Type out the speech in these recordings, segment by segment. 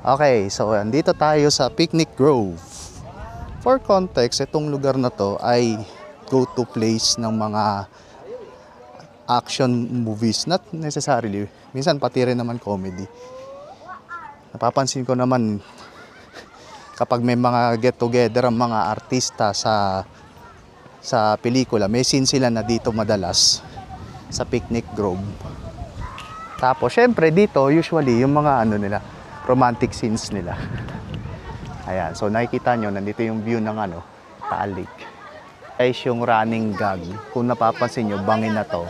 Okay, so andito tayo sa Picnic Grove. For context, itong lugar na to ay go-to place ng mga action movies. Not necessarily, minsan pati rin naman comedy. Napapansin ko naman kapag may mga get-together ang mga artista sa pelikula, may scene sila na dito madalas sa Picnic Grove. Tapos, syempre dito, usually, yung mga romantic scenes nila. Ayan, so nakikita nyo, nandito yung view ng Taal Lake. Guys, yung running gag, kung napapansin nyo, bangin na to.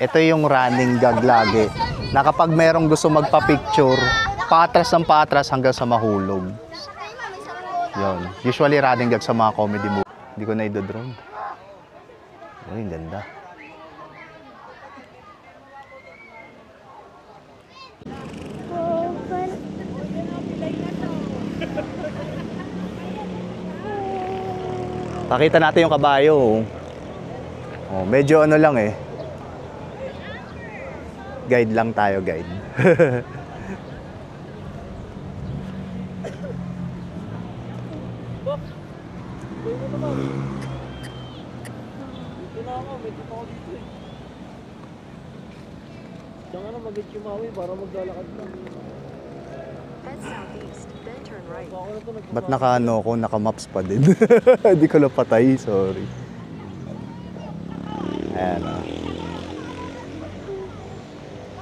Ito yung running gag lagi, na kapag merong gusto magpa-picture, patras ng patras hanggang sa mahulog. Yun, usually running gag sa mga comedy movie. Hindi ko na idodrone. Uy, ang ganda. Pakita natin yung kabayo. Oh, medyo lang eh. Guide lang tayo, guide. Diyan ka na mag-get yung mawi para maglalakad na. Ba't naka-maps pa din? Hindi ko napatay, sorry. Ayan o.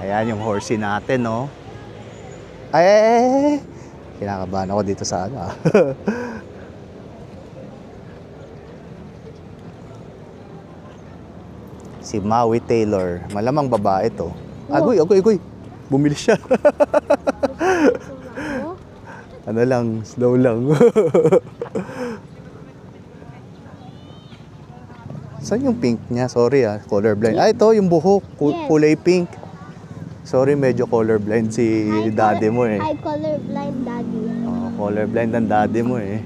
Ayan yung horsey natin, no? Ay! Kinakabahan ako dito sa Si Maui Taylor. Malamang babae to. Agoy! Bumili siya. Slow lang. Saan yung pink niya? Sorry colorblind. Ito yung buhok, kulay pink. Sorry, medyo colorblind si daddy mo eh. Ay, colorblind daddy. Oh, colorblind ang daddy mo eh.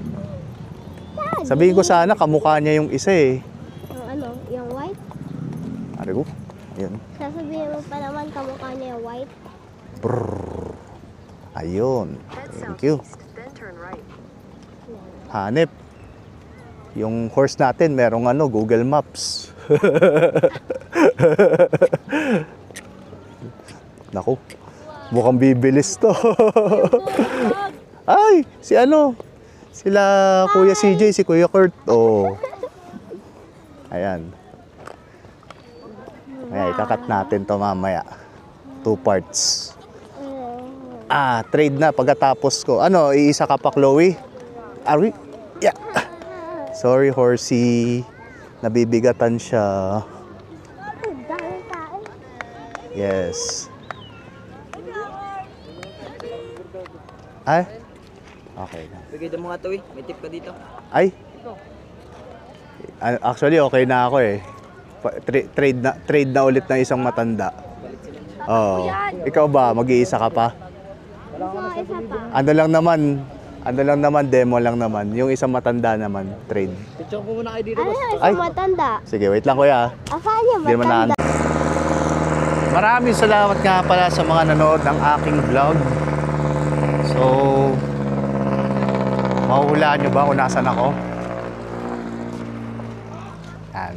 Sabihin ko sana, kamukha niya yung isa eh. Yung white? Ari ko, yun. Sasabihin mo pa naman kamukha niya yung white? Brrr. Ayun. Thank you. Hanep. Yung horse natin, merong Google Maps. Naku, mukhang bibilis to. Ay, sila Kuya CJ, si Kuya Kurt. Oh. Ayan. Ayan, ikakat natin to mamaya. 2 parts. Trade na pagkatapos ko. Iisa ka pa, Chloe? Ari? Yeah. Sorry, horsey. Nabibigatan siya. Yes. Ay? Okay na. Bigay mo nga to eh. May tip ka dito. Ay? Actually, okay na ako eh. Trade na ulit ng isang matanda. Oh. Ikaw ba? Mag-iisa ka pa? Ano lang naman, demo lang naman. Yung isang matanda naman, trade. Picture ko muna kayo dito. Isang matanda? Sige, wait lang kuya. Saan yung matanda? Maraming salamat nga pala sa mga nanood ng aking vlog. So, mahuhulaan nyo ba kung nasan ako? Yan.